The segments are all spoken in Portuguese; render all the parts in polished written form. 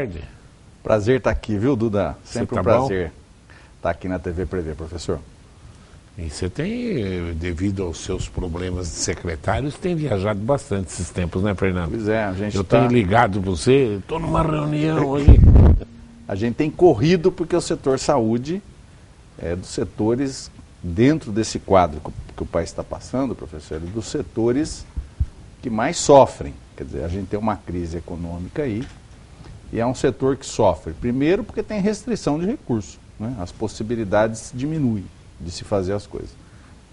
tarde. Prazer estar aqui, viu, Duda? Sempre tá um prazer estar aqui na TV Prevê, professor. E você tem, devido aos seus problemas de secretários, tem viajado bastante esses tempos, né, Fernando? Pois é, a gente Eu tenho ligado para você, estou numa reunião hoje. A gente tem corrido porque o setor saúde é dos setores, dentro desse quadro que o país está passando, professor, é dos setores que mais sofrem. Quer dizer, a gente tem uma crise econômica aí e é um setor que sofre. Primeiro porque tem restrição de recursos, né? As possibilidades diminuem de se fazer as coisas.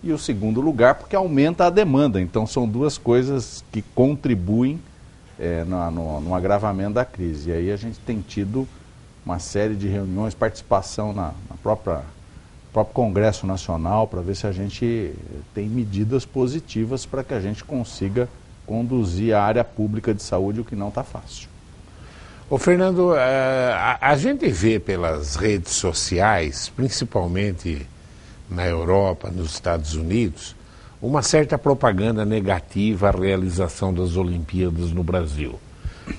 E o segundo lugar porque aumenta a demanda. Então são duas coisas que contribuem no agravamento da crise. E aí a gente tem tido uma série de reuniões, participação na próprio Congresso Nacional, para ver se a gente tem medidas positivas para que a gente consiga conduzir a área pública de saúde, o que não está fácil. Ô Fernando, a gente vê pelas redes sociais, principalmente na Europa, nos Estados Unidos, uma certa propaganda negativa à realização das Olimpíadas no Brasil,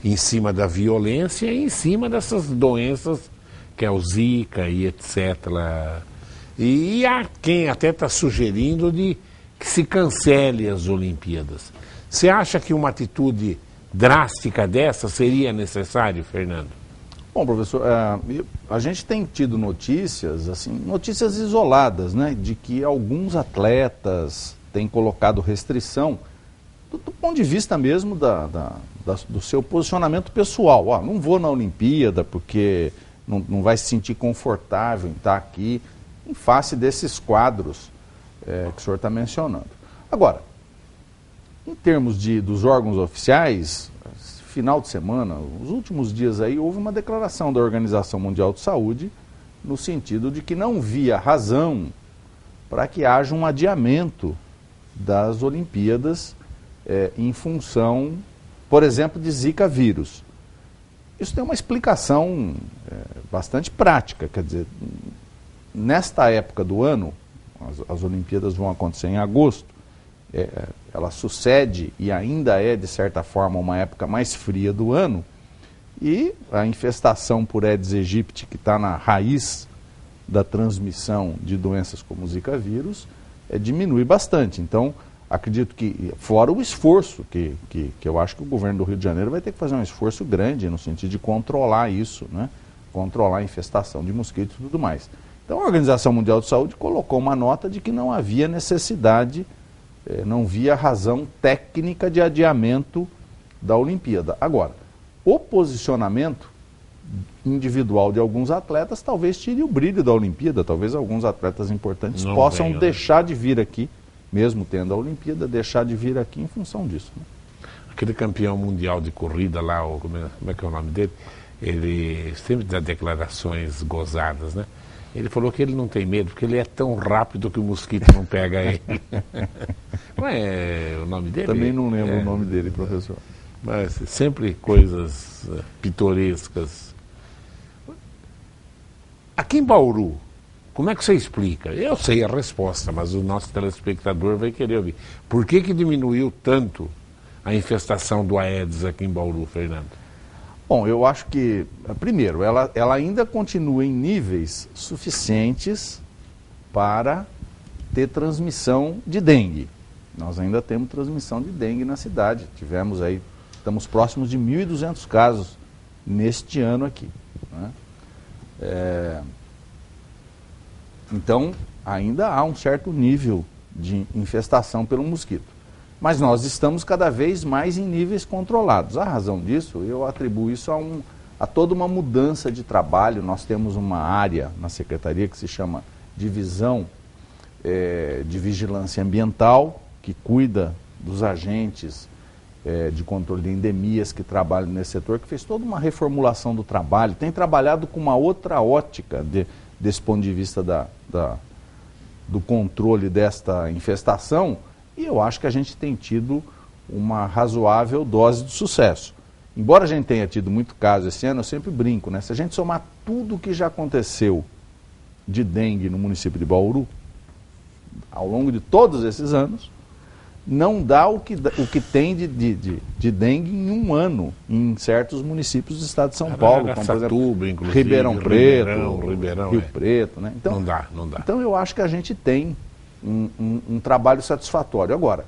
em cima da violência e em cima dessas doenças que é o Zika e etc. E há quem até está sugerindo de que se cancele as Olimpíadas. Você acha que uma atitude drástica dessa seria necessário, Fernando? Bom, professor, a gente tem tido notícias, assim, notícias isoladas, né, de que alguns atletas têm colocado restrição do ponto de vista mesmo do seu posicionamento pessoal. Não vou na Olimpíada porque não vai se sentir confortável em estar aqui, em face desses quadros que o senhor está mencionando. Agora, em termos dos órgãos oficiais, final de semana, os últimos dias aí, houve uma declaração da Organização Mundial de Saúde no sentido de que não via razão para que haja um adiamento das Olimpíadas em função, por exemplo, de Zika vírus. Isso tem uma explicação bastante prática, quer dizer, nesta época do ano, as Olimpíadas vão acontecer em agosto, ela sucede e ainda é, de certa forma, uma época mais fria do ano, e a infestação por Aedes aegypti, que está na raiz da transmissão de doenças como o Zika vírus, diminui bastante. Então, acredito que, fora o esforço, que eu acho que o governo do Rio de Janeiro vai ter que fazer um esforço grande no sentido de controlar isso, né? Controlar a infestação de mosquitos e tudo mais. Então, a Organização Mundial de Saúde colocou uma nota de que não havia necessidade, não via razão técnica de adiamento da Olimpíada. Agora, o posicionamento individual de alguns atletas talvez tire o brilho da Olimpíada, talvez alguns atletas importantes possam deixar de vir aqui, mesmo tendo a Olimpíada, deixar de vir aqui em função disso, né? Aquele campeão mundial de corrida lá, como é que é o nome dele? Ele sempre dá declarações gozadas, né? Ele falou que ele não tem medo, porque ele é tão rápido que o mosquito não pega ele. Não é o nome dele? Também não lembro o nome dele, professor. Mas sempre coisas pitorescas. Aqui em Bauru, como é que você explica? Eu sei a resposta, mas o nosso telespectador vai querer ouvir. Por que diminuiu tanto a infestação do Aedes aqui em Bauru, Fernando? Bom, eu acho que, primeiro, ela ainda continua em níveis suficientes para ter transmissão de dengue. Nós ainda temos transmissão de dengue na cidade. Estamos próximos de 1.200 casos neste ano aqui, né? Então, ainda há um certo nível de infestação pelo mosquito. Mas nós estamos cada vez mais em níveis controlados. A razão disso, eu atribuo isso a toda uma mudança de trabalho. Nós temos uma área na Secretaria que se chama Divisão de Vigilância Ambiental, que cuida dos agentes de controle de endemias que trabalham nesse setor, que fez toda uma reformulação do trabalho, tem trabalhado com uma outra ótica desse ponto de vista do controle desta infestação. E eu acho que a gente tem tido uma razoável dose de sucesso. Embora a gente tenha tido muito caso esse ano, eu sempre brinco, né? Se a gente somar tudo o que já aconteceu de dengue no município de Bauru, ao longo de todos esses anos, não dá o que tem de dengue em um ano em certos municípios do estado de São Paulo, como por exemplo Ribeirão Preto, Rio Preto, né? Então, não dá. Então eu acho que a gente tem um trabalho satisfatório. Agora,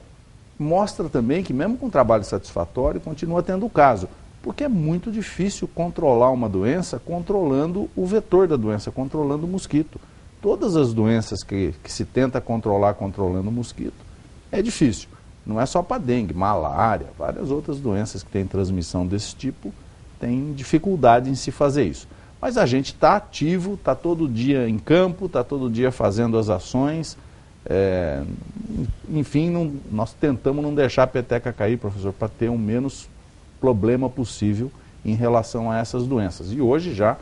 mostra também que mesmo com um trabalho satisfatório, continua tendo o caso, porque é muito difícil controlar uma doença controlando o vetor da doença, controlando o mosquito. Todas as doenças que se tenta controlar controlando o mosquito, é difícil. Não é só para dengue, malária, várias outras doenças que têm transmissão desse tipo, tem dificuldade em se fazer isso. Mas a gente está ativo, está todo dia em campo, está todo dia fazendo as ações. Enfim, nós tentamos não deixar a peteca cair, professor, para ter o menos problema possível em relação a essas doenças. E hoje já,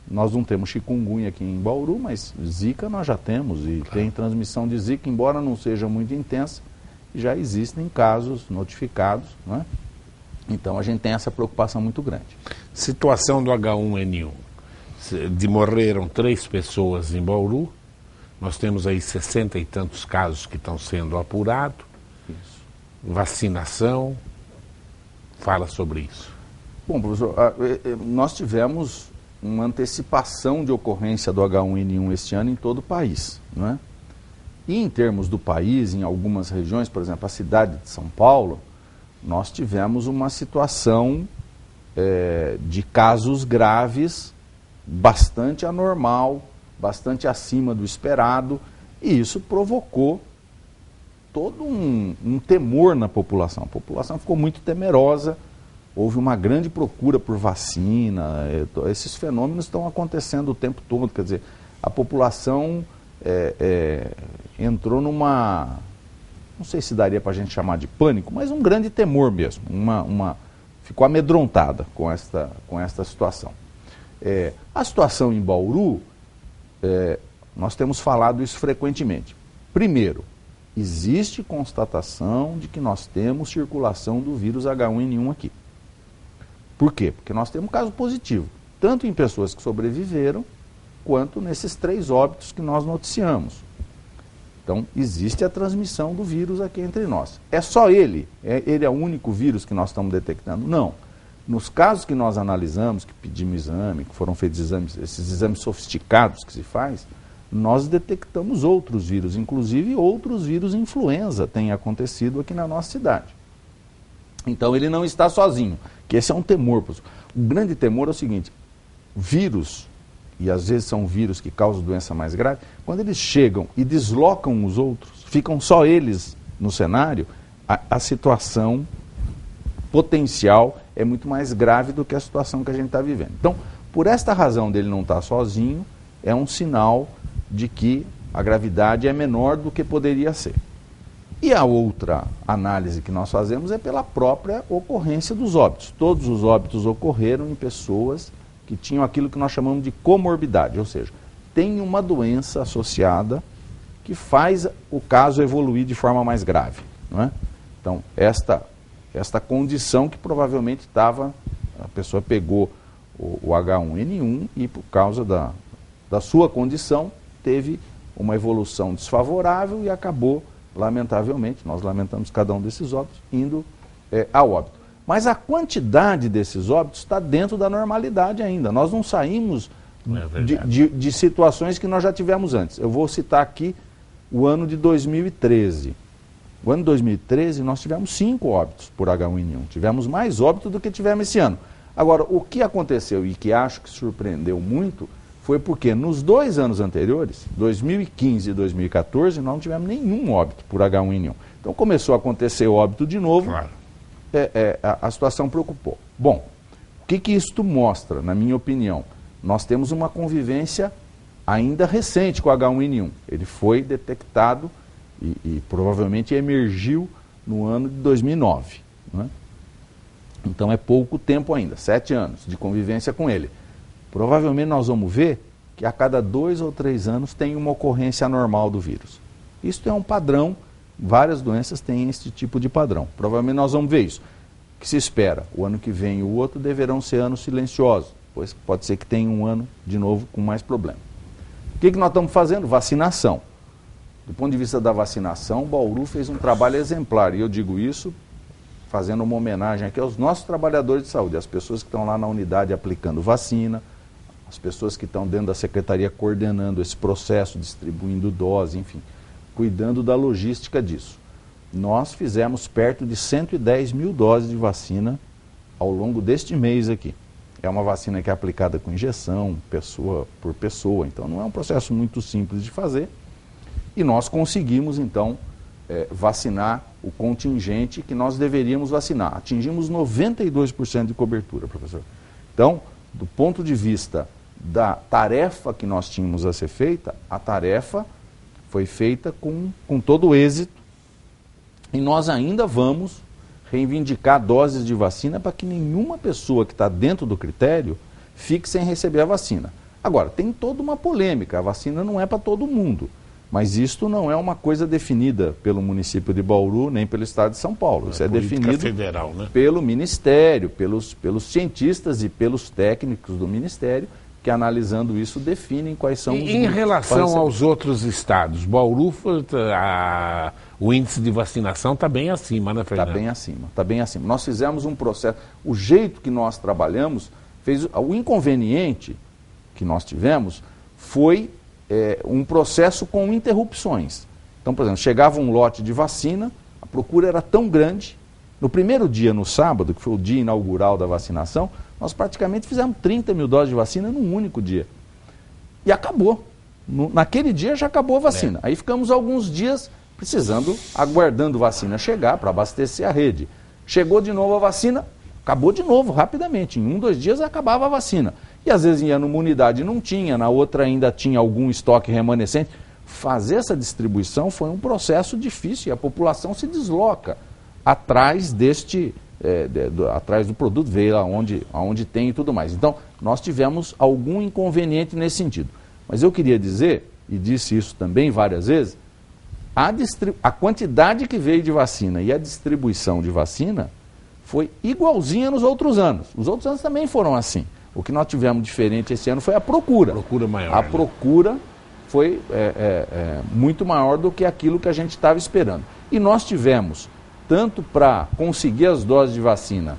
nós não temos chikungunya aqui em Bauru, mas Zika nós já temos, e tem transmissão de Zika, embora não seja muito intensa, já existem casos notificados, né? Então a gente tem essa preocupação muito grande. Situação do H1N1. Morreram 3 pessoas em Bauru, nós temos aí 60 e tantos casos que estão sendo apurados. Isso. Vacinação, fala sobre isso. Bom, professor, nós tivemos uma antecipação de ocorrência do H1N1 este ano em todo o país, não é? E em termos do país, em algumas regiões, por exemplo, a cidade de São Paulo, nós tivemos uma situação de casos graves bastante anormal, bastante acima do esperado, e isso provocou todo um temor na população. A população ficou muito temerosa, houve uma grande procura por vacina, esses fenômenos estão acontecendo o tempo todo, quer dizer, a população entrou numa, não sei se daria para a gente chamar de pânico, mas um grande temor mesmo, ficou amedrontada com esta situação. A situação em Bauru, nós temos falado isso frequentemente. Primeiro, existe constatação de que nós temos circulação do vírus H1N1 aqui. Por quê? Porque nós temos caso positivo, tanto em pessoas que sobreviveram, quanto nesses 3 óbitos que nós noticiamos. Então, existe a transmissão do vírus aqui entre nós. É só ele? Ele é o único vírus que nós estamos detectando? Não. Nos casos que nós analisamos, que pedimos exame, que foram feitos exames, esses exames sofisticados que se faz, nós detectamos outros vírus, inclusive outros vírus influenza têm acontecido aqui na nossa cidade. Então ele não está sozinho, que esse é um temor. O grande temor é o seguinte, vírus, e às vezes são vírus que causam doença mais grave, quando eles chegam e deslocam os outros, ficam só eles no cenário, a situação potencial é muito mais grave do que a situação que a gente está vivendo. Então, por esta razão dele não estar sozinho, é um sinal de que a gravidade é menor do que poderia ser. E a outra análise que nós fazemos é pela própria ocorrência dos óbitos. Todos os óbitos ocorreram em pessoas que tinham aquilo que nós chamamos de comorbidade, ou seja, tem uma doença associada que faz o caso evoluir de forma mais grave, não é? Então, esta condição que provavelmente a pessoa pegou o H1N1 e por causa da sua condição teve uma evolução desfavorável e acabou, lamentavelmente, nós lamentamos cada um desses óbitos, indo ao óbito. Mas a quantidade desses óbitos está dentro da normalidade ainda. Nós não saímos de situações que nós já tivemos antes. Eu vou citar aqui o ano de 2013. O ano de 2013 nós tivemos 5 óbitos por H1N1. Tivemos mais óbitos do que tivemos esse ano. Agora, o que aconteceu e que acho que surpreendeu muito foi porque nos 2 anos anteriores, 2015 e 2014, nós não tivemos nenhum óbito por H1N1. Então começou a acontecer óbito de novo, claro. A situação preocupou. Bom, o que isto mostra, na minha opinião? Nós temos uma convivência ainda recente com o H1N1. Ele foi detectado e provavelmente emergiu no ano de 2009. Não é? Então é pouco tempo ainda, 7 anos de convivência com ele. Provavelmente nós vamos ver que a cada 2 ou 3 anos tem uma ocorrência anormal do vírus. Isso é um padrão, várias doenças têm esse tipo de padrão. Provavelmente nós vamos ver isso. O que se espera? O ano que vem e o outro deverão ser anos silenciosos, pois pode ser que tenha um ano de novo com mais problema. O que nós estamos fazendo? Vacinação. Do ponto de vista da vacinação, Bauru fez um trabalho exemplar, e eu digo isso fazendo uma homenagem aqui aos nossos trabalhadores de saúde, as pessoas que estão lá na unidade aplicando vacina, as pessoas que estão dentro da secretaria coordenando esse processo, distribuindo dose, enfim, cuidando da logística disso. Nós fizemos perto de 110 mil doses de vacina ao longo deste mês aqui. É uma vacina que é aplicada com injeção, pessoa por pessoa, então não é um processo muito simples de fazer. E nós conseguimos, então, vacinar o contingente que nós deveríamos vacinar. Atingimos 92% de cobertura, professor. Então, do ponto de vista da tarefa que nós tínhamos a ser feita, a tarefa foi feita com todo êxito e nós ainda vamos reivindicar doses de vacina para que nenhuma pessoa que está dentro do critério fique sem receber a vacina. Agora, tem toda uma polêmica, a vacina não é para todo mundo, mas isto não é uma coisa definida pelo município de Bauru, nem pelo estado de São Paulo. Isso é definido federal, né? Pelo Ministério, pelos cientistas e pelos técnicos do Ministério, que analisando isso definem quais são os... Em relação aos outros estados, Bauru, o índice de vacinação está bem acima, né, Fernando? Está bem acima, está bem acima. Nós fizemos um processo, o jeito que nós trabalhamos, o inconveniente que nós tivemos foi um processo com interrupções. Então, por exemplo, chegava um lote de vacina, a procura era tão grande, no primeiro dia, no sábado, que foi o dia inaugural da vacinação, nós praticamente fizemos 30 mil doses de vacina num único dia. E acabou. Naquele dia já acabou a vacina. Aí ficamos alguns dias precisando, aguardando vacina chegar para abastecer a rede. Chegou de novo a vacina, acabou de novo, rapidamente. Em 1, 2 dias acabava a vacina. E às vezes ia numa unidade e não tinha, na outra ainda tinha algum estoque remanescente. Fazer essa distribuição foi um processo difícil e a população se desloca atrás atrás do produto, veio aonde tem e tudo mais. Então, nós tivemos algum inconveniente nesse sentido. Mas eu queria dizer, e disse isso também várias vezes, a quantidade que veio de vacina e a distribuição de vacina foi igualzinha nos outros anos. Os outros anos também foram assim. O que nós tivemos diferente esse ano foi a procura. Procura maior. A procura foi muito maior do que aquilo que a gente estava esperando. E nós tivemos, tanto para conseguir as doses de vacina,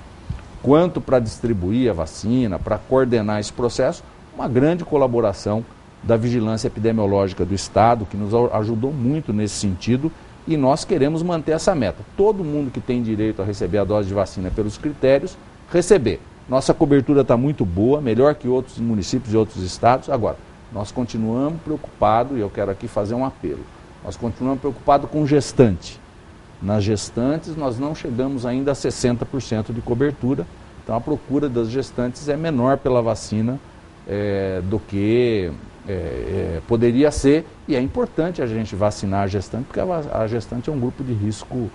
quanto para distribuir a vacina, para coordenar esse processo, uma grande colaboração da Vigilância Epidemiológica do Estado, que nos ajudou muito nesse sentido, e nós queremos manter essa meta. Todo mundo que tem direito a receber a dose de vacina pelos critérios, receber. Nossa cobertura está muito boa, melhor que outros municípios e outros estados. Agora, nós continuamos preocupados, e eu quero aqui fazer um apelo, nós continuamos preocupados com gestante. Nas gestantes, nós não chegamos ainda a 60% de cobertura, então a procura das gestantes é menor pela vacina do que poderia ser, e é importante a gente vacinar a gestante, porque a gestante é um grupo de risco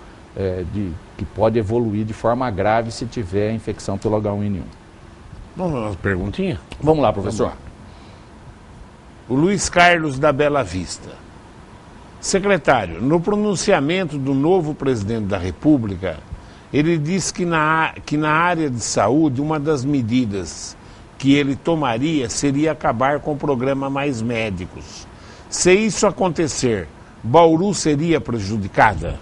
que pode evoluir de forma grave se tiver infecção pelo H1N1. Vamos lá, uma perguntinha? Vamos lá, professor. Vamos lá. O Luiz Carlos da Bela Vista. Secretário, no pronunciamento do novo presidente da República, ele disse que na área de saúde, uma das medidas que ele tomaria seria acabar com o programa Mais Médicos. Se isso acontecer, Bauru seria prejudicada?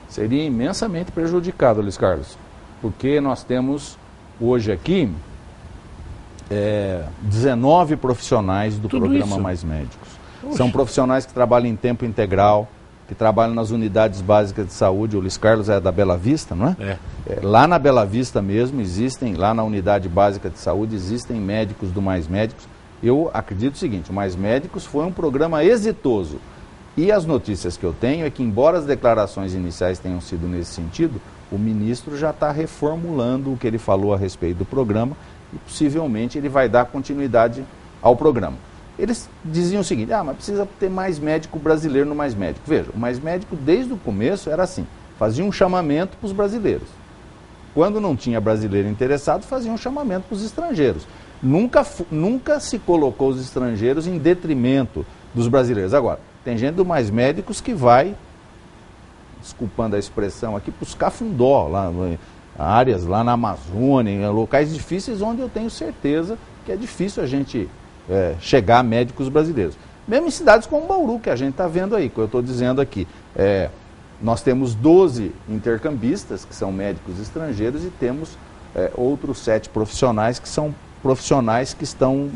Seria imensamente prejudicada, Luiz Carlos, porque nós temos hoje aqui 19 profissionais do Tudo programa isso? Mais Médicos. Oxe. São profissionais que trabalham em tempo integral, que trabalham nas unidades básicas de saúde. O Luiz Carlos é da Bela Vista, não é? Lá na Bela Vista mesmo lá na unidade básica de saúde, existem médicos do Mais Médicos. Eu acredito o seguinte, o Mais Médicos foi um programa exitoso. E as notícias que eu tenho é que, embora as declarações iniciais tenham sido nesse sentido, o ministro já está reformulando o que ele falou a respeito do programa e possivelmente ele vai dar continuidade ao programa. Eles diziam o seguinte, mas precisa ter mais médico brasileiro no Mais Médico. Veja, o Mais Médico desde o começo era assim, fazia um chamamento para os brasileiros. Quando não tinha brasileiro interessado, fazia um chamamento para os estrangeiros. Nunca se colocou os estrangeiros em detrimento dos brasileiros. Agora, tem gente do Mais Médicos que vai, desculpando a expressão aqui, para os cafundó, áreas lá na Amazônia, em locais difíceis onde eu tenho certeza que é difícil a gente chegar a médicos brasileiros. Mesmo em cidades como Bauru, que a gente está vendo aí, que eu estou dizendo aqui. Nós temos 12 intercambistas, que são médicos estrangeiros, e temos outros 7 profissionais, que são profissionais que estão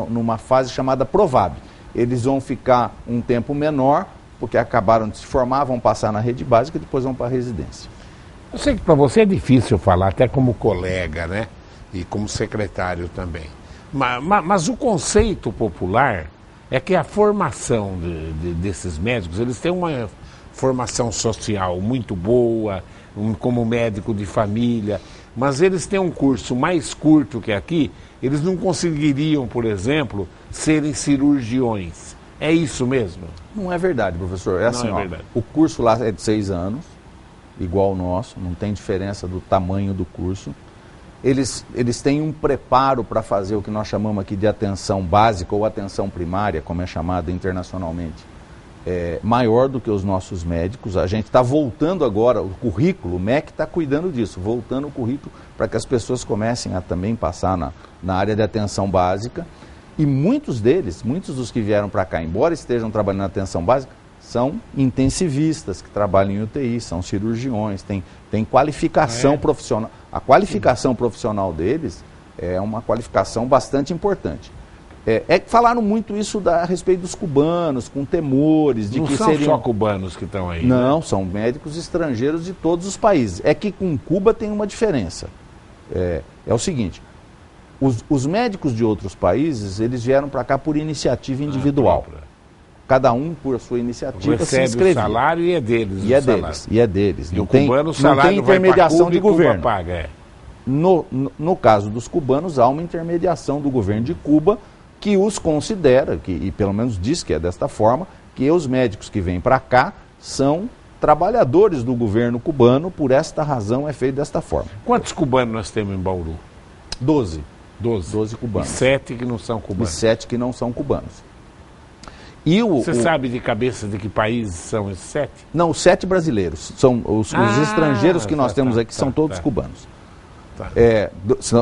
numa fase chamada Provab. Eles vão ficar um tempo menor, porque acabaram de se formar, vão passar na rede básica e depois vão para a residência. Eu sei que para você é difícil falar, até como colega, né? E como secretário também. Mas o conceito popular é que a formação desses médicos, eles têm uma formação social muito boa, como médico de família, mas eles têm um curso mais curto que aqui, eles não conseguiriam, por exemplo, serem cirurgiões. É isso mesmo? Não é verdade, professor. É assim, verdade. O curso lá é de 6 anos, igual o nosso, não tem diferença do tamanho do curso. Eles têm um preparo para fazer o que nós chamamos aqui de atenção básica ou atenção primária, como é chamada internacionalmente, maior do que os nossos médicos. A gente está voltando agora, o currículo, o MEC está cuidando disso, voltando o currículo para que as pessoas comecem a também passar na área de atenção básica. E muitos dos que vieram para cá, embora estejam trabalhando na atenção básica, são intensivistas que trabalham em UTI, são cirurgiões, tem qualificação profissional. A qualificação profissional deles é uma qualificação bastante importante. Falaram muito isso a respeito dos cubanos, com temores de que seriam... Não são só cubanos que estão aí, Não, né? São médicos estrangeiros de todos os países. É que com Cuba tem uma diferença. É o seguinte, os médicos de outros países, eles vieram para cá por iniciativa individual. Cada um por sua iniciativa recebe se inscrevia. O salário e é deles. E é deles. E o cubano, o salário não tem intermediação de governo. Cuba paga, No caso dos cubanos, há uma intermediação do governo de Cuba que os considera, e pelo menos diz que é desta forma, que os médicos que vêm para cá são trabalhadores do governo cubano, por esta razão é feito desta forma. Quantos cubanos nós temos em Bauru? 12. 12 cubanos. E 7 que não são cubanos. E 7 que não são cubanos. Você sabe de cabeça de que países são esses 7? Não, os 7 brasileiros. São os estrangeiros que nós temos aqui, são todos cubanos.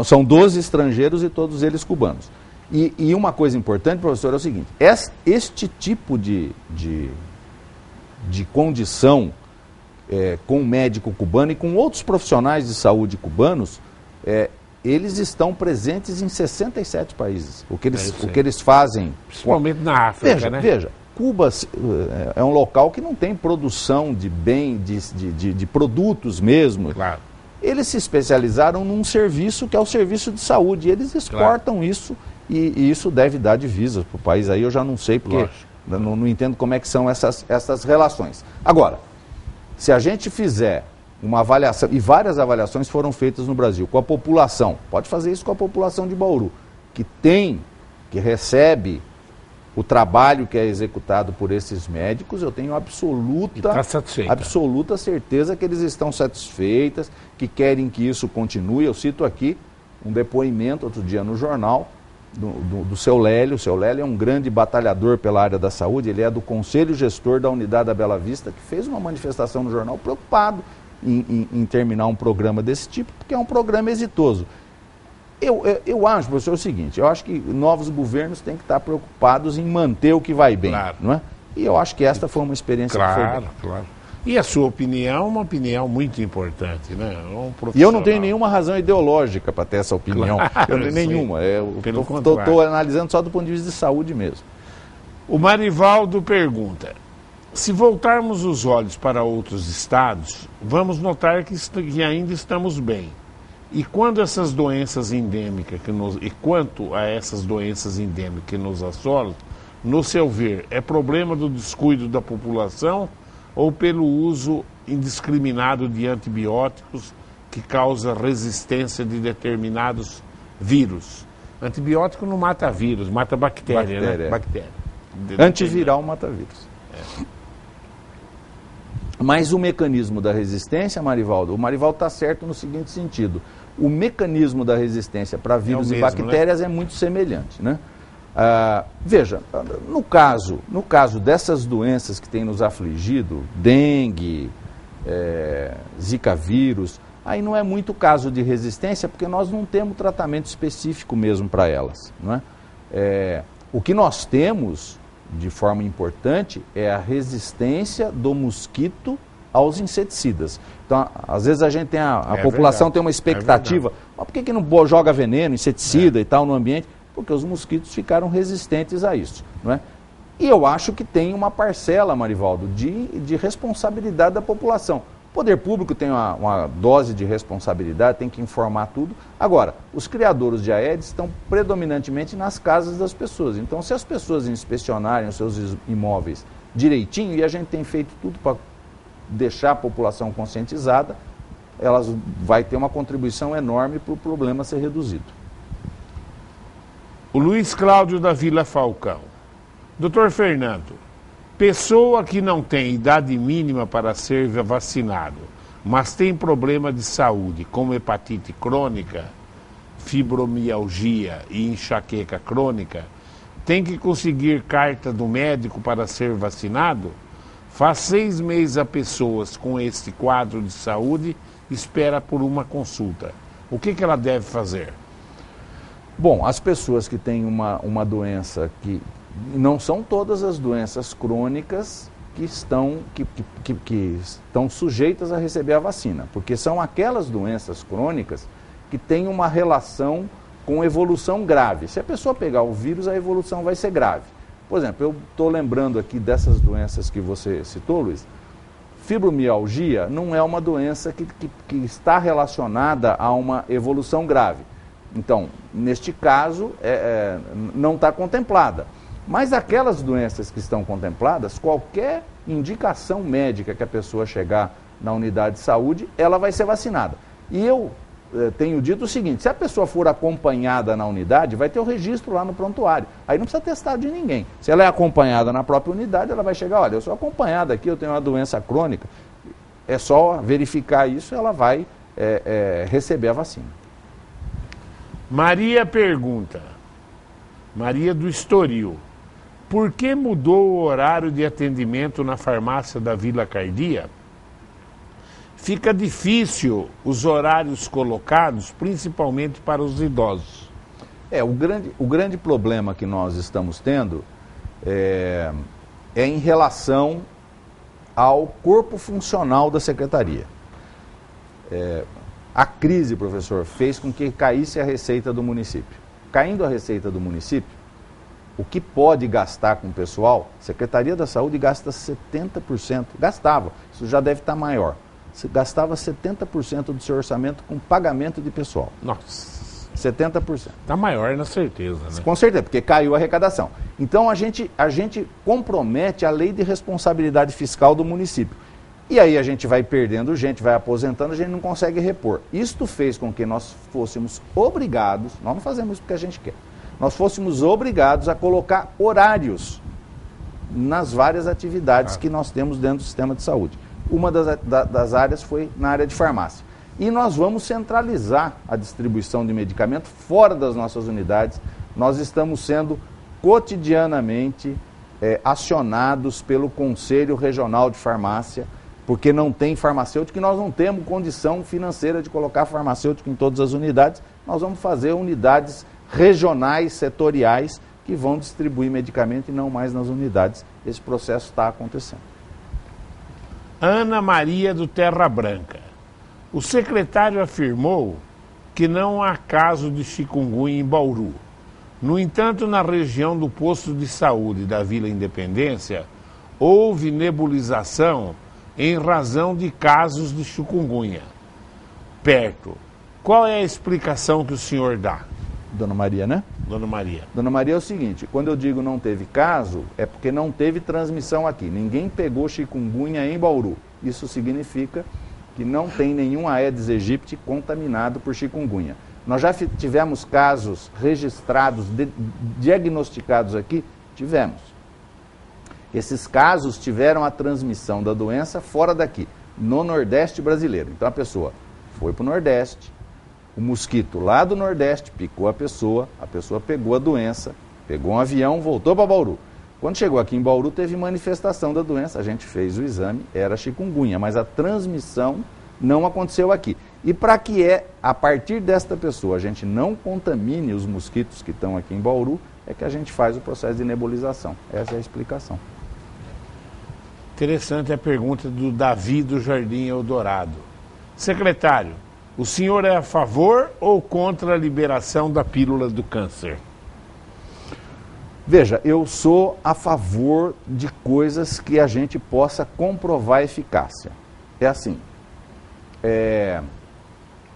São 12 estrangeiros e todos eles cubanos. E uma coisa importante, professor, é o seguinte: este tipo de condição com o médico cubano e com outros profissionais de saúde cubanos, eles estão presentes em 67 países. O que eles fazem... Principalmente na África, né? Veja, Cuba é um local que não tem produção de de produtos mesmo. Claro. Eles se especializaram num serviço que é o serviço de saúde. E eles exportam isso e isso deve dar divisas para o país. Aí eu já não sei, porque não entendo como é que são essas relações. Agora, se a gente fizer uma avaliação, e várias avaliações foram feitas no Brasil, com a população, pode fazer isso com a população de Bauru, que recebe o trabalho que é executado por esses médicos, eu tenho absoluta certeza que eles estão satisfeitas, que querem que isso continue. Eu cito aqui um depoimento outro dia no jornal do seu Lélio. O seu Lélio é um grande batalhador pela área da saúde, ele é do Conselho Gestor da Unidade da Bela Vista, que fez uma manifestação no jornal preocupado em terminar um programa desse tipo, porque é um programa exitoso. Eu acho, professor, o seguinte: eu acho que novos governos têm que estar preocupados em manter o que vai bem, não é? E eu acho que esta foi uma experiência que foi bem. Claro. E a sua opinião é uma opinião muito importante, né? E eu não tenho nenhuma razão ideológica para ter essa opinião. Claro, eu não tenho nenhuma. Pelo contrário. Estou analisando só do ponto de vista de saúde mesmo. O Marivaldo pergunta: se voltarmos os olhos para outros estados, vamos notar que ainda estamos bem. E quanto a essas doenças endêmicas que nos assolam, no seu ver, é problema do descuido da população ou pelo uso indiscriminado de antibióticos que causa resistência de determinados vírus? Antibiótico não mata vírus, mata bactéria, né? Bactéria. Antiviral mata vírus. Mas o mecanismo da resistência, Marivaldo, o Marivaldo está certo no seguinte sentido: o mecanismo da resistência para vírus e bactérias, né, é muito semelhante, né? Veja, no caso dessas doenças que têm nos afligido, dengue, zika vírus, aí não é muito caso de resistência, porque nós não temos tratamento específico mesmo para elas, não é? O que nós temos de forma importante é a resistência do mosquito aos inseticidas. Então, às vezes a gente tem a população verdade, tem uma expectativa, mas por que não joga veneno, inseticida e tal no ambiente? Porque os mosquitos ficaram resistentes a isso, não é? E eu acho que tem uma parcela, Marivaldo, de responsabilidade da população. O poder público tem uma dose de responsabilidade, tem que informar tudo. Agora, os criadouros de Aedes estão predominantemente nas casas das pessoas. Então, se as pessoas inspecionarem os seus imóveis direitinho, e a gente tem feito tudo para deixar a população conscientizada, elas vai ter uma contribuição enorme para o problema ser reduzido. O Luiz Cláudio da Vila Falcão. Doutor Fernando, pessoa que não tem idade mínima para ser vacinado, mas tem problema de saúde, como hepatite crônica, fibromialgia e enxaqueca crônica, tem que conseguir carta do médico para ser vacinado? Faz 6 meses a pessoas com este quadro de saúde espera por uma consulta. O que ela deve fazer? Bom, as pessoas que têm uma doença que... Não são todas as doenças crônicas que estão sujeitas a receber a vacina, porque são aquelas doenças crônicas que têm uma relação com evolução grave. Se a pessoa pegar o vírus, a evolução vai ser grave. Por exemplo, eu estou lembrando aqui dessas doenças que você citou, Luiz. Fibromialgia não é uma doença que está relacionada a uma evolução grave. Então, neste caso, não está contemplada. Mas aquelas doenças que estão contempladas, qualquer indicação médica que a pessoa chegar na unidade de saúde, ela vai ser vacinada. E eu tenho dito o seguinte, se a pessoa for acompanhada na unidade, vai ter o registro lá no prontuário. Aí não precisa testar de ninguém. Se ela é acompanhada na própria unidade, ela vai chegar, olha, eu sou acompanhada aqui, eu tenho uma doença crônica. É só verificar isso, ela vai receber a vacina. Maria pergunta, Maria do Estoril, por que mudou o horário de atendimento na farmácia da Vila Cardia? Fica difícil os horários colocados, principalmente para os idosos. O grande problema que nós estamos tendo é em relação ao corpo funcional da secretaria. A crise, professor, fez com que caísse a receita do município. Caindo a receita do município, o que pode gastar com o pessoal, a Secretaria da Saúde gasta 70%, gastava, isso já deve estar maior, gastava 70% do seu orçamento com pagamento de pessoal. Nossa. 70%. Está maior, na certeza, né? Com certeza, porque caiu a arrecadação. Então a gente compromete a lei de responsabilidade fiscal do município. E aí a gente vai perdendo gente, vai aposentando, a gente não consegue repor. Isto fez com que nós fôssemos obrigados, nós não fazemos isso porque a gente quer, nós fôssemos obrigados a colocar horários nas várias atividades que nós temos dentro do sistema de saúde. Uma das áreas foi na área de farmácia. E nós vamos centralizar a distribuição de medicamento fora das nossas unidades. Nós estamos sendo cotidianamente acionados pelo Conselho Regional de Farmácia, porque não tem farmacêutico e nós não temos condição financeira de colocar farmacêutico em todas as unidades. Nós vamos fazer unidades regionais, setoriais, que vão distribuir medicamento e não mais nas unidades. Esse processo está acontecendo. Ana Maria do Terra Branca. O secretário afirmou que não há caso de chikungunya em Bauru. No entanto, na região do posto de saúde da Vila Independência, houve nebulização em razão de casos de chikungunya perto. Qual é a explicação que o senhor dá? Dona Maria, né? Dona Maria. Dona Maria, é o seguinte, quando eu digo não teve caso, é porque não teve transmissão aqui. Ninguém pegou chikungunya em Bauru. Isso significa que não tem nenhum Aedes aegypti contaminado por chikungunya. Nós já tivemos casos registrados, diagnosticados aqui? Tivemos. Esses casos tiveram a transmissão da doença fora daqui, no Nordeste brasileiro. Então a pessoa foi para o Nordeste, o mosquito lá do Nordeste picou a pessoa pegou a doença, pegou um avião, voltou para Bauru. Quando chegou aqui em Bauru, teve manifestação da doença, a gente fez o exame, era chikungunya, mas a transmissão não aconteceu aqui. E para que a partir desta pessoa, a gente não contamine os mosquitos que estão aqui em Bauru, é que a gente faz o processo de nebulização. Essa é a explicação. Interessante a pergunta do Davi do Jardim Eldorado. Secretário, o senhor é a favor ou contra a liberação da pílula do câncer? Veja, eu sou a favor de coisas que a gente possa comprovar a eficácia. É assim,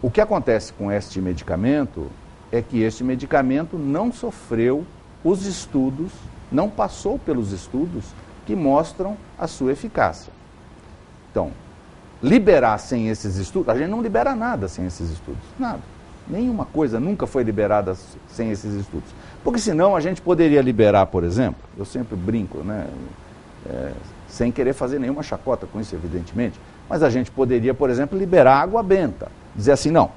o que acontece com este medicamento é que este medicamento não sofreu os estudos, não passou pelos estudos que mostram a sua eficácia. Então, liberar sem esses estudos, a gente não libera nada sem esses estudos, nada. Nenhuma coisa nunca foi liberada sem esses estudos. Porque senão a gente poderia liberar, por exemplo, eu sempre brinco, né, sem querer fazer nenhuma chacota com isso, evidentemente, mas a gente poderia, por exemplo, liberar água benta. Dizer assim, não,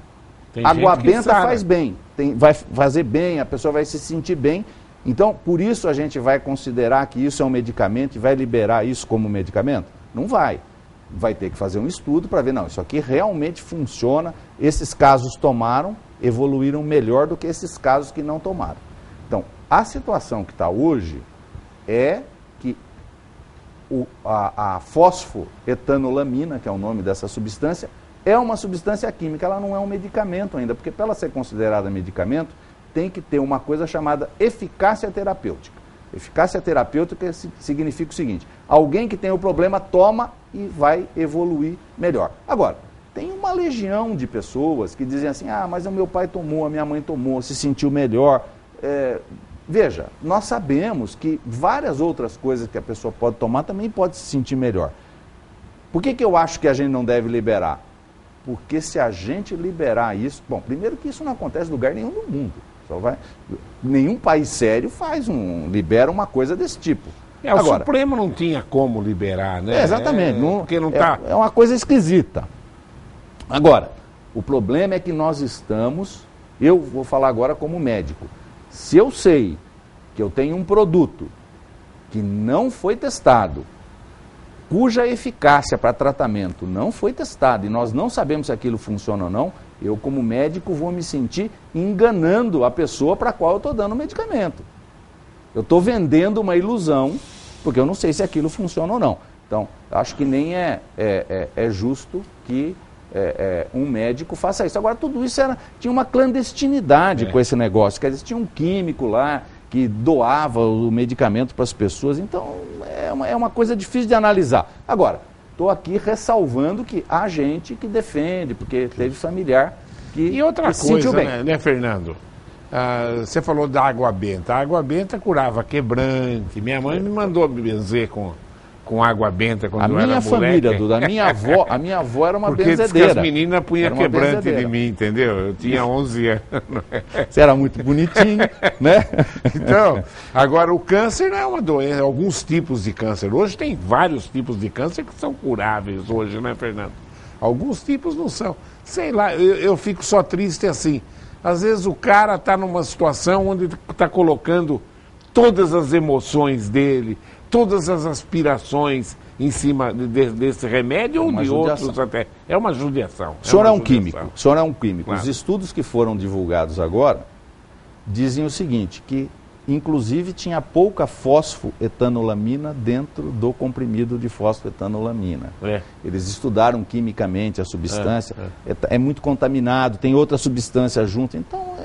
água benta faz bem, vai fazer bem, a pessoa vai se sentir bem. Então, por isso a gente vai considerar que isso é um medicamento e vai liberar isso como medicamento? Não vai. Vai ter que fazer um estudo para ver, não, isso aqui realmente funciona, esses casos tomaram, evoluíram melhor do que esses casos que não tomaram. Então, a situação que está hoje é que a fosfoetanolamina, que é o nome dessa substância, é uma substância química, ela não é um medicamento ainda, porque para ela ser considerada medicamento, tem que ter uma coisa chamada eficácia terapêutica. Eficácia terapêutica significa o seguinte, alguém que tem o problema toma e vai evoluir melhor. Agora, tem uma legião de pessoas que dizem assim, mas o meu pai tomou, a minha mãe tomou, se sentiu melhor. Veja, nós sabemos que várias outras coisas que a pessoa pode tomar também pode se sentir melhor. Por que eu acho que a gente não deve liberar? Porque se a gente liberar isso... Bom, primeiro que isso não acontece em lugar nenhum do mundo. Nenhum país sério libera uma coisa desse tipo. Agora, o Supremo não tinha como liberar, né? Exatamente. Porque não tá... É uma coisa esquisita. Agora, o problema é que nós estamos... Eu vou falar agora como médico. Se eu sei que eu tenho um produto que não foi testado, cuja eficácia para tratamento não foi testada e nós não sabemos se aquilo funciona ou não, eu como médico vou me sentir enganando a pessoa para a qual eu estou dando o medicamento. Eu estou vendendo uma ilusão, porque eu não sei se aquilo funciona ou não. Então, acho que nem é justo que um médico faça isso. Agora, tudo isso tinha uma clandestinidade com esse negócio. Quer dizer, tinha um químico lá que doava o medicamento para as pessoas. Então, é uma coisa difícil de analisar. Agora, estou aqui ressalvando que há gente que defende, porque teve familiar que se sentiu bem. Né, Fernando? Você falou da água benta. A água benta curava quebrante. Minha mãe me mandou me benzer com água benta quando eu era moleque. A minha avó era uma benzedeira. Porque as meninas punham quebrante de mim, entendeu? Eu tinha 11 anos. Você era muito bonitinho, né? Então, agora o câncer não é uma doença, alguns tipos de câncer. Hoje tem vários tipos de câncer que são curáveis hoje, né, Fernando? Alguns tipos não são. Sei lá, eu fico só triste assim. Às vezes o cara está numa situação onde está colocando todas as emoções dele, todas as aspirações em cima desse remédio ou de outros até. É uma judiação. O senhor é um químico. O senhor é um químico. Claro. Os estudos que foram divulgados agora dizem o seguinte, que inclusive tinha pouca fosfoetanolamina dentro do comprimido de fosfoetanolamina. Eles estudaram quimicamente a substância, é muito contaminado, tem outra substância junto, então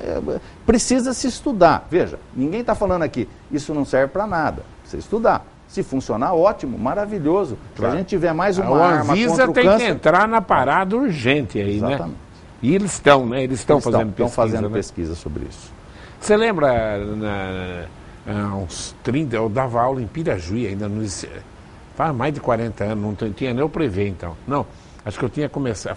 precisa se estudar. Veja, ninguém está falando aqui, isso não serve para nada, precisa estudar. Se funcionar, ótimo, maravilhoso. Claro. Se a gente tiver mais uma arma contra o câncer... A Anvisa tem que entrar na parada urgente aí, exatamente, né? E eles estão, né? Eles estão fazendo pesquisa. Estão fazendo pesquisa sobre isso. Você lembra, uns 30, eu dava aula em Pirajuí, ainda faz mais de 40 anos, não tinha nem o Prevê, então. Não, acho que eu tinha começado,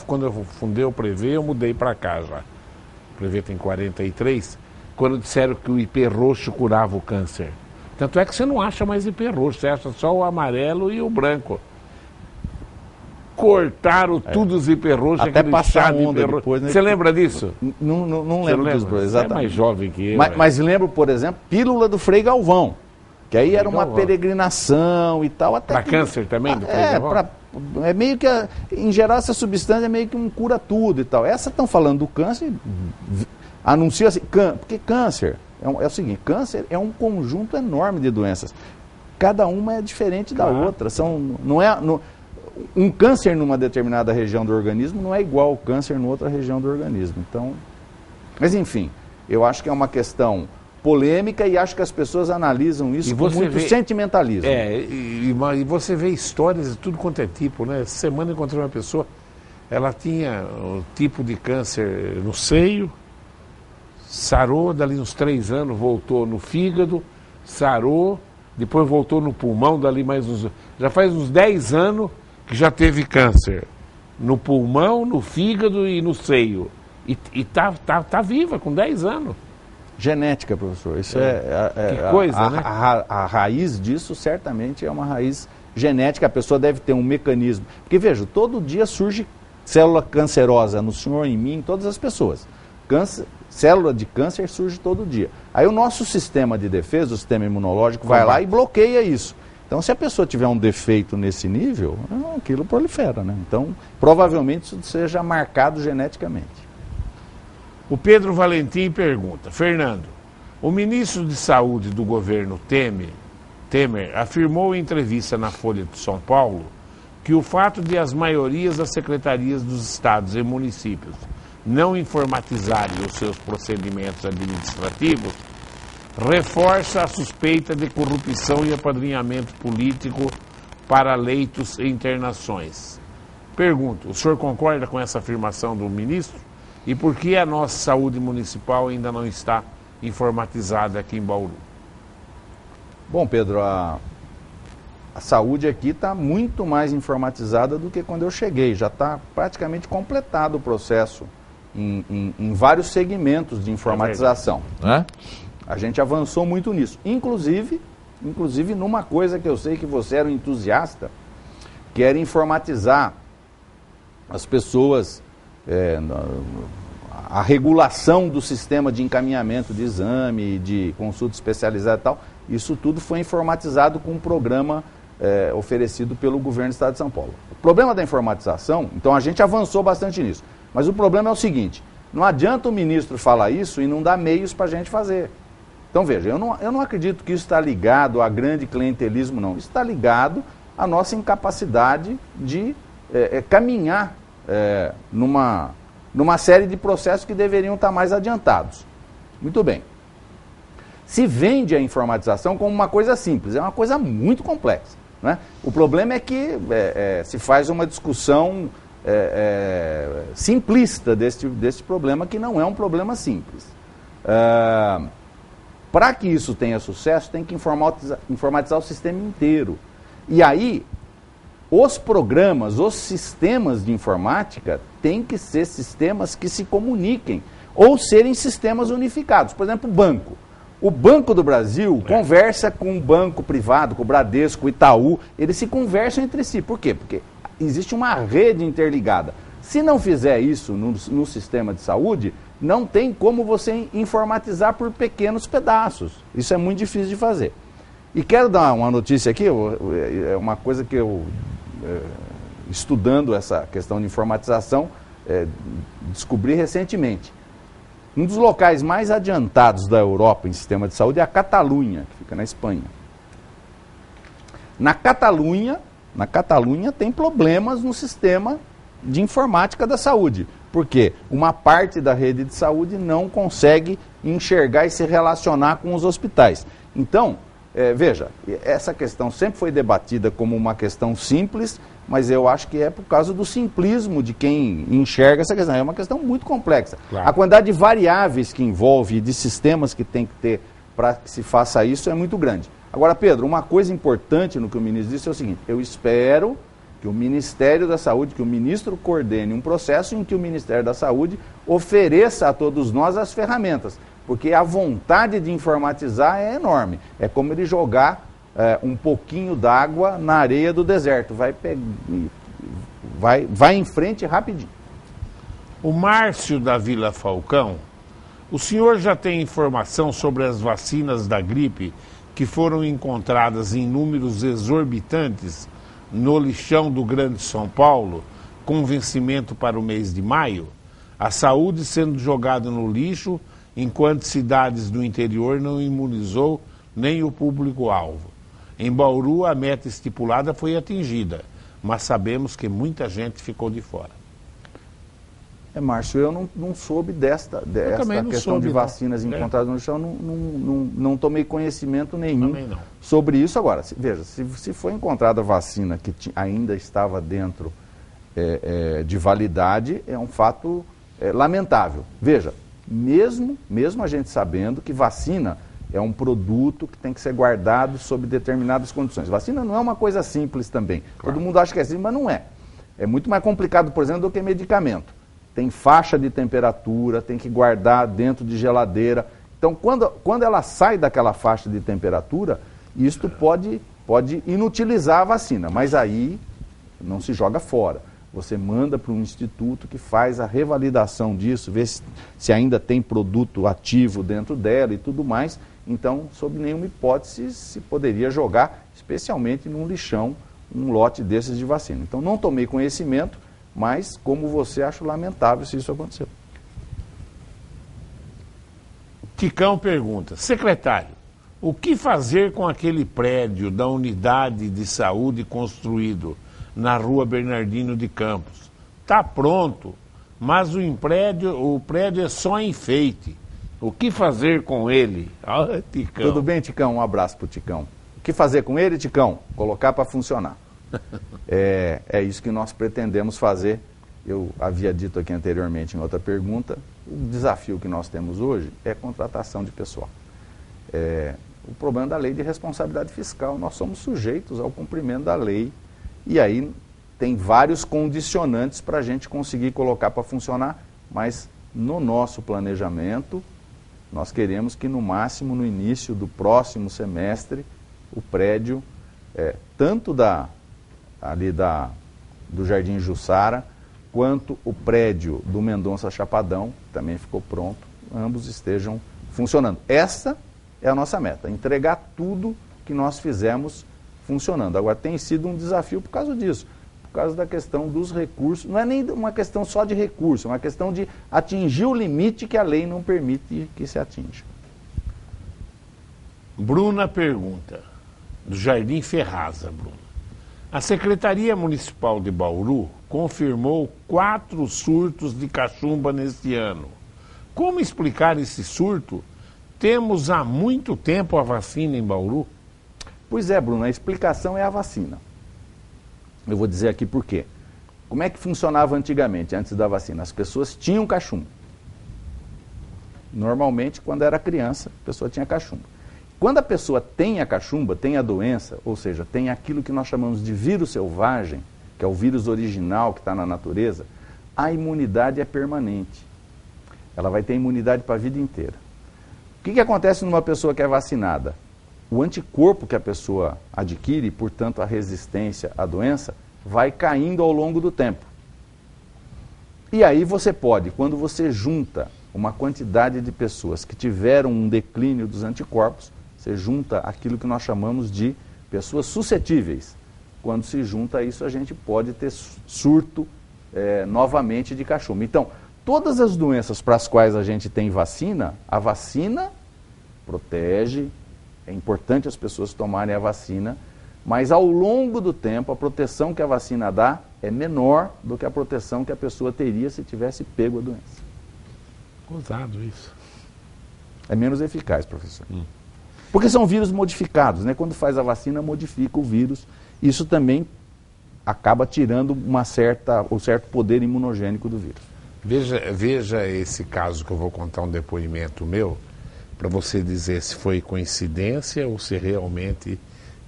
quando eu fundei o Prevê, eu mudei para cá já. O Prevê tem 43, quando disseram que o IP roxo curava o câncer. Tanto é que você não acha mais IP roxo, você acha só o amarelo e o branco. Cortaram tudo os IP roxos, até passar onda depois, né? Você lembra disso? Não lembro dos dois, exatamente. É mais jovem que eu. Mas lembro, por exemplo, pílula do Frei Galvão, Que aí era uma peregrinação e tal. Para câncer também? É meio que, em geral, essa substância é meio que um cura tudo e tal. Essa estão falando do câncer, anuncia assim, porque câncer, é o seguinte, câncer é um conjunto enorme de doenças. Cada uma é diferente da outra. Um câncer numa determinada região do organismo não é igual ao câncer em outra região do organismo. Então, mas enfim, eu acho que é uma questão polêmica e acho que as pessoas analisam isso com muito sentimentalismo. E você vê histórias de tudo quanto é tipo, né? Essa semana eu encontrei uma pessoa, ela tinha um tipo de câncer no seio, sarou, dali uns 3 anos voltou no fígado, sarou, depois voltou no pulmão, dali mais uns... Já faz uns 10 anos que já teve câncer no pulmão, no fígado e no seio. E tá viva, com 10 anos. Genética, professor. Isso que coisa, né? A raiz disso certamente é uma raiz genética. A pessoa deve ter um mecanismo. Porque, veja, todo dia surge célula cancerosa no senhor, em mim, em todas as pessoas. Célula de câncer surge todo dia. Aí o nosso sistema de defesa, o sistema imunológico, vai lá e bloqueia isso. Então, se a pessoa tiver um defeito nesse nível, aquilo prolifera, né? Então, provavelmente isso seja marcado geneticamente. O Pedro Valentim pergunta: Fernando, o ministro de Saúde do governo Temer afirmou em entrevista na Folha de São Paulo que o fato de as maiorias das secretarias dos estados e municípios não informatizarem os seus procedimentos administrativos reforça a suspeita de corrupção e apadrinhamento político para leitos e internações. Pergunto, o senhor concorda com essa afirmação do ministro? E por que a nossa saúde municipal ainda não está informatizada aqui em Bauru? Bom, Pedro, a saúde aqui está muito mais informatizada do que quando eu cheguei. Já está praticamente completado o processo em vários segmentos de informatização. A gente avançou muito nisso. Inclusive numa coisa que eu sei que você era um entusiasta, que era informatizar as pessoas... a regulação do sistema de encaminhamento de exame, de consulta especializada e tal, isso tudo foi informatizado com um programa oferecido pelo governo do estado de São Paulo. O problema da informatização, então a gente avançou bastante nisso, mas o problema é o seguinte, não adianta o ministro falar isso e não dar meios para a gente fazer. Então veja, eu não acredito que isso está ligado a grande clientelismo, não. Isso está ligado à nossa incapacidade de caminhar numa série de processos que deveriam estar mais adiantados. Muito bem. Se vende a informatização como uma coisa simples, é uma coisa muito complexa, né? O problema é que se faz uma discussão simplista desse problema, que não é um problema simples. Para que isso tenha sucesso, tem que informatizar o sistema inteiro. E aí... os programas, os sistemas de informática têm que ser sistemas que se comuniquem ou serem sistemas unificados. Por exemplo, o banco. O Banco do Brasil conversa com o banco privado, com o Bradesco, o Itaú, eles se conversam entre si. Por quê? Porque existe uma rede interligada. Se não fizer isso no sistema de saúde, não tem como você informatizar por pequenos pedaços. Isso é muito difícil de fazer. E quero dar uma notícia aqui, é uma coisa que eu... estudando essa questão de informatização, descobri recentemente. Um dos locais mais adiantados da Europa em sistema de saúde é a Catalunha, que fica na Espanha. Na Catalunha tem problemas no sistema de informática da saúde, porque uma parte da rede de saúde não consegue enxergar e se relacionar com os hospitais. Então, veja, essa questão sempre foi debatida como uma questão simples, mas eu acho que é por causa do simplismo de quem enxerga essa questão. É uma questão muito complexa. Claro. A quantidade de variáveis que envolve e de sistemas que tem que ter para que se faça isso é muito grande. Agora, Pedro, uma coisa importante no que o ministro disse é o seguinte: eu espero que o Ministério da Saúde, que o ministro coordene um processo em que o Ministério da Saúde ofereça a todos nós as ferramentas. Porque a vontade de informatizar é enorme. É como ele jogar um pouquinho d'água na areia do deserto. Vai em frente rapidinho. O Márcio da Vila Falcão, o senhor já tem informação sobre as vacinas da gripe que foram encontradas em números exorbitantes no lixão do Grande São Paulo, com vencimento para o mês de maio, a saúde sendo jogada no lixo, enquanto cidades do interior não imunizou nem o público-alvo. Em Bauru, a meta estipulada foi atingida, mas sabemos que muita gente ficou de fora. Márcio, eu não soube desta não questão soube, de vacinas encontradas no chão, não tomei conhecimento nenhum sobre isso. Agora, veja, se foi encontrada vacina que ainda estava dentro de validade, é um fato lamentável. Veja, mesmo a gente sabendo que vacina é um produto que tem que ser guardado sob determinadas condições. Vacina não é uma coisa simples também. Claro. Todo mundo acha que é simples, mas não é. É muito mais complicado, por exemplo, do que medicamento. Tem faixa de temperatura, tem que guardar dentro de geladeira. Então, quando ela sai daquela faixa de temperatura, isto pode inutilizar a vacina, mas aí não se joga fora. Você manda para um instituto que faz a revalidação disso, vê se ainda tem produto ativo dentro dela e tudo mais. Então, sob nenhuma hipótese, se poderia jogar, especialmente num lixão, um lote desses de vacina. Então, não tomei conhecimento, mas, como você, acho lamentável se isso aconteceu. Ticão pergunta: secretário, o que fazer com aquele prédio da unidade de saúde construído na rua Bernardino de Campos? Está pronto, mas o prédio é só enfeite. O que fazer com ele? Ah, Ticão. Tudo bem, Ticão? Um abraço para o Ticão. O que fazer com ele, Ticão? Colocar para funcionar. É isso que nós pretendemos fazer. Eu havia dito aqui anteriormente em outra pergunta, o desafio que nós temos hoje é contratação de pessoal. O problema da lei de responsabilidade fiscal, nós somos sujeitos ao cumprimento da lei e aí tem vários condicionantes para a gente conseguir colocar para funcionar, mas no nosso planejamento nós queremos que no máximo no início do próximo semestre o prédio, tanto do Jardim Jussara, quanto o prédio do Mendonça Chapadão, também ficou pronto, ambos estejam funcionando. Essa é a nossa meta, entregar tudo que nós fizemos funcionando. Agora, tem sido um desafio por causa disso, por causa da questão dos recursos. Não é nem uma questão só de recurso, é uma questão de atingir o limite que a lei não permite que se atinja. Bruna pergunta, do Jardim Ferraza, Bruna. A Secretaria Municipal de Bauru confirmou 4 surtos de cachumba neste ano. Como explicar esse surto? Temos há muito tempo a vacina em Bauru? Pois é, Bruno, a explicação é a vacina. Eu vou dizer aqui por quê. Como é que funcionava antigamente, antes da vacina? As pessoas tinham cachumba. Normalmente, quando era criança, a pessoa tinha cachumba. Quando a pessoa tem a cachumba, tem a doença, ou seja, tem aquilo que nós chamamos de vírus selvagem, que é o vírus original que está na natureza, a imunidade é permanente. Ela vai ter imunidade para a vida inteira. O que acontece numa pessoa que é vacinada? O anticorpo que a pessoa adquire, portanto a resistência à doença, vai caindo ao longo do tempo. E aí você pode, quando você junta uma quantidade de pessoas que tiveram um declínio dos anticorpos, você junta aquilo que nós chamamos de pessoas suscetíveis. Quando se junta isso, a gente pode ter surto novamente de cachumba. Então, todas as doenças para as quais a gente tem vacina, a vacina protege, é importante as pessoas tomarem a vacina, mas ao longo do tempo, a proteção que a vacina dá é menor do que a proteção que a pessoa teria se tivesse pego a doença. Ousado isso. É menos eficaz, professor. Porque são vírus modificados, né? Quando faz a vacina, modifica o vírus. Isso também acaba tirando um certo poder imunogênico do vírus. Veja esse caso que eu vou contar um depoimento meu, para você dizer se foi coincidência ou se realmente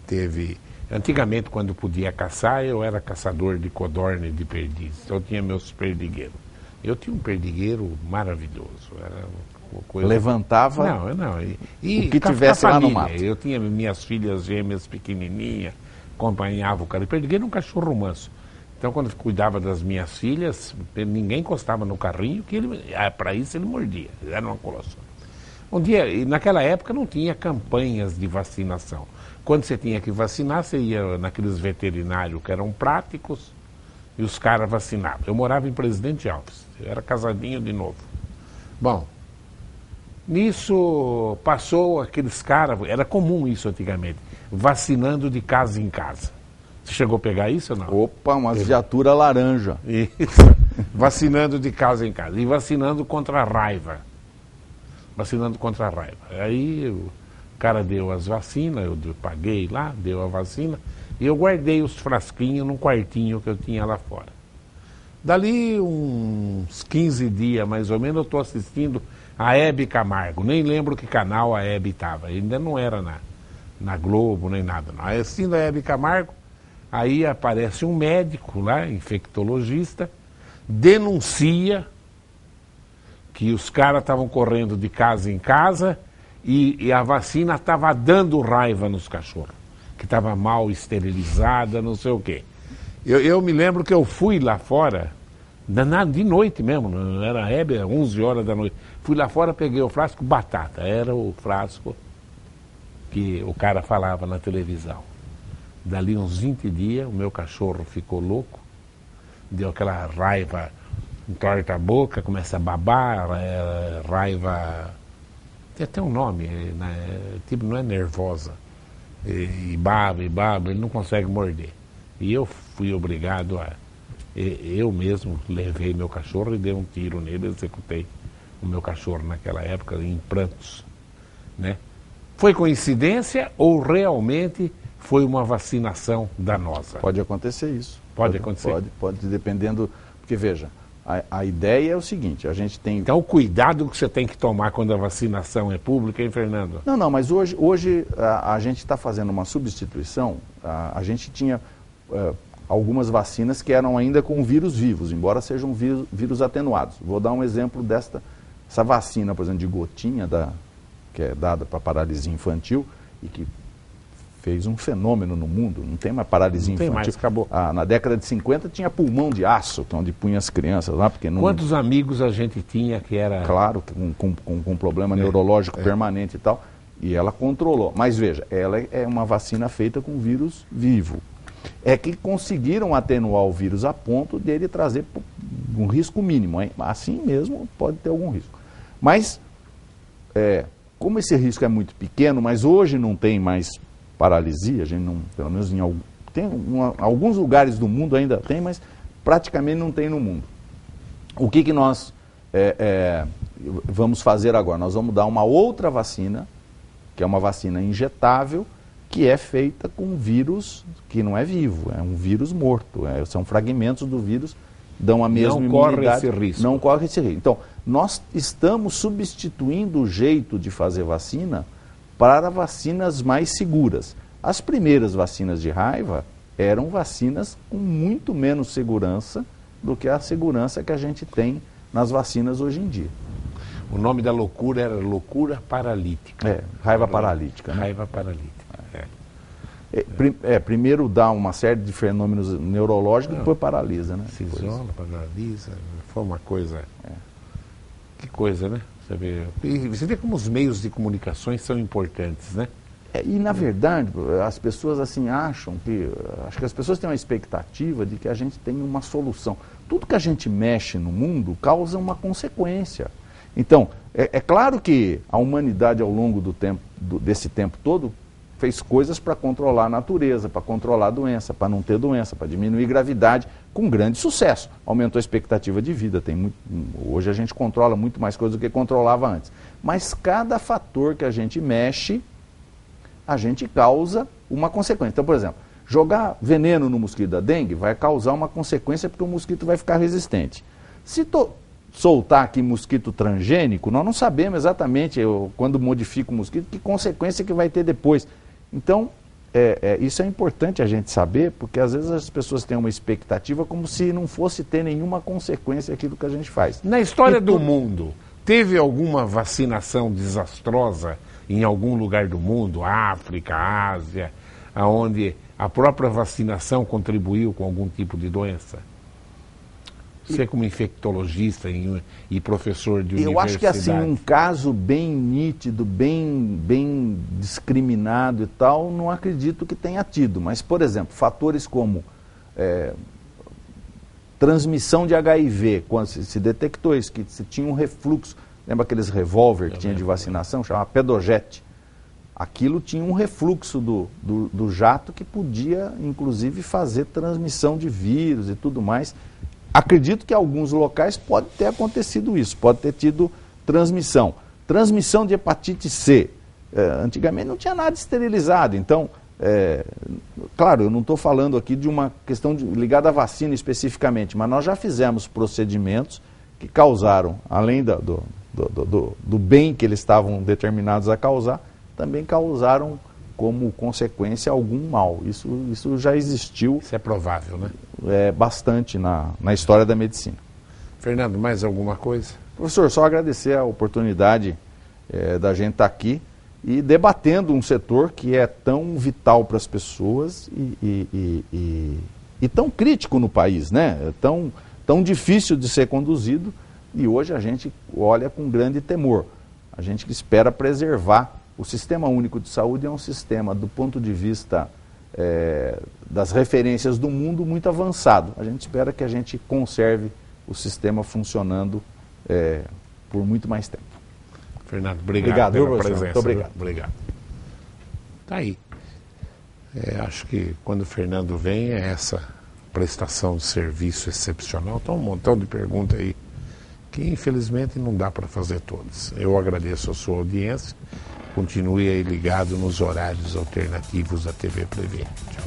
teve... Antigamente, quando podia caçar, eu era caçador de codorna e de perdiz. Então eu tinha meus perdigueiros. Eu tinha um perdigueiro maravilhoso. Era uma coisa... Levantava Não. o que tivesse lá no mato. Eu tinha minhas filhas gêmeas pequenininhas, acompanhava o cara. O perdigueiro era um cachorro manso. Então, quando eu cuidava das minhas filhas, ninguém encostava no carrinho, que para isso ele mordia. Era uma colossal. Um dia, e naquela época não tinha campanhas de vacinação. Quando você tinha que vacinar, você ia naqueles veterinários que eram práticos e os caras vacinavam. Eu morava em Presidente Alves, eu era casadinho de novo. Bom, nisso passou aqueles caras, era comum isso antigamente, vacinando de casa em casa. Você chegou a pegar isso ou não? Opa, umas viatura laranja. Isso, vacinando de casa em casa e vacinando contra a raiva. Vacinando contra a raiva. Aí o cara deu as vacinas, eu paguei lá, deu a vacina, e eu guardei os frasquinhos num quartinho que eu tinha lá fora. Dali uns 15 dias, mais ou menos, eu estou assistindo a Hebe Camargo. Nem lembro que canal a Hebe estava. Ainda não era na Globo, nem nada. Não. Aí assistindo a Hebe Camargo, aí aparece um médico lá, infectologista, denuncia que os caras estavam correndo de casa em casa e a vacina estava dando raiva nos cachorros, que estava mal esterilizada, não sei o quê. Eu me lembro que eu fui lá fora, de noite mesmo, não era a Hebe, 11 horas da noite. Fui lá fora, peguei o frasco, batata, era o frasco que o cara falava na televisão. Dali uns 20 dias, o meu cachorro ficou louco, deu aquela raiva, entorta a boca, começa a babar, raiva, tem até um nome, né? Tipo, não é nervosa, e baba, ele não consegue morder. E eu fui obrigado eu mesmo levei meu cachorro e dei um tiro nele, executei o meu cachorro naquela época em prantos, né? Foi coincidência ou realmente foi uma vacinação danosa? Pode acontecer isso. Pode acontecer? Pode, dependendo, porque veja, a ideia é o seguinte, a gente tem... Então, o cuidado que você tem que tomar quando a vacinação é pública, hein, Fernando? Não, mas hoje a gente está fazendo uma substituição, a gente tinha algumas vacinas que eram ainda com vírus vivos, embora sejam vírus atenuados. Vou dar um exemplo essa vacina, por exemplo, de gotinha, que é dada para paralisia infantil e que fez um fenômeno no mundo, não tem mais paralisia infantil. Não tem mais, acabou. Na década de 50 tinha pulmão de aço, onde punha as crianças lá, porque não... Quantos amigos a gente tinha que era... Claro, com problema neurológico permanente e tal, e ela controlou. Mas veja, ela é uma vacina feita com vírus vivo. É que conseguiram atenuar o vírus a ponto dele trazer um risco mínimo, hein? Assim mesmo pode ter algum risco. Mas, como esse risco é muito pequeno, mas hoje não tem mais paralisia, a gente não, pelo menos alguns lugares do mundo ainda tem, mas praticamente não tem no mundo. O que nós vamos fazer agora? Nós vamos dar uma outra vacina, que é uma vacina injetável, que é feita com vírus que não é vivo, é um vírus morto, são fragmentos do vírus, dão a mesma imunidade. Não corre esse risco. Não corre esse risco. Então, nós estamos substituindo o jeito de fazer vacina para vacinas mais seguras. As primeiras vacinas de raiva eram vacinas com muito menos segurança do que a segurança que a gente tem nas vacinas hoje em dia. O nome da loucura era loucura paralítica. Raiva paralítica. Né? Raiva paralítica. Primeiro dá uma série de fenômenos neurológicos e depois paralisa, né? Se isola, paralisa, foi uma coisa... Que coisa, né? Você vê como os meios de comunicações são importantes, né? E, na verdade, as pessoas assim acham acho que as pessoas têm uma expectativa de que a gente tem uma solução. Tudo que a gente mexe no mundo causa uma consequência. Então, é claro que a humanidade ao longo desse tempo todo fez coisas para controlar a natureza, para controlar a doença, para não ter doença, para diminuir gravidade, com grande sucesso. Aumentou a expectativa de vida. Hoje a gente controla muito mais coisas do que controlava antes. Mas cada fator que a gente mexe, a gente causa uma consequência. Então, por exemplo, jogar veneno no mosquito da dengue vai causar uma consequência porque o mosquito vai ficar resistente. Se soltar aqui mosquito transgênico, nós não sabemos exatamente, quando modifica o mosquito, que consequência que vai ter depois. Então, isso é importante a gente saber, porque às vezes as pessoas têm uma expectativa como se não fosse ter nenhuma consequência aquilo que a gente faz. Na história do mundo, teve alguma vacinação desastrosa em algum lugar do mundo, África, Ásia, onde a própria vacinação contribuiu com algum tipo de doença? Você como infectologista e professor de universidade. Eu acho que assim, um caso bem nítido, bem discriminado e tal, não acredito que tenha tido. Mas, por exemplo, fatores como transmissão de HIV, quando se detectou isso, que se tinha um refluxo, lembra aqueles revólver que tinha de vacinação, chamava Pedojet? Aquilo tinha um refluxo do jato que podia, inclusive, fazer transmissão de vírus e tudo mais. Acredito que em alguns locais pode ter acontecido isso, pode ter tido transmissão. Transmissão de hepatite C. Antigamente não tinha nada esterilizado, então, claro, eu não estou falando aqui de uma questão ligada à vacina especificamente, mas nós já fizemos procedimentos que causaram, além do bem que eles estavam determinados a causar, também causaram como consequência algum mal. Isso já existiu. Isso é provável, né? Bastante na história da medicina. Fernando, mais alguma coisa? Professor, só agradecer a oportunidade da gente estar aqui e debatendo um setor que é tão vital para as pessoas e tão crítico no país, né? Tão difícil de ser conduzido, e hoje a gente olha com grande temor. A gente espera preservar. O Sistema Único de Saúde é um sistema, do ponto de vista das referências do mundo, muito avançado. A gente espera que a gente conserve o sistema funcionando por muito mais tempo. Fernando, obrigado pela presença. Muito obrigado. Obrigado. Tá aí. Acho que quando o Fernando vem, é essa prestação de serviço excepcional. Tem um montão de perguntas aí que, infelizmente, não dá para fazer todas. Eu agradeço a sua audiência. Continue aí ligado nos horários alternativos da TV Prevê. Tchau.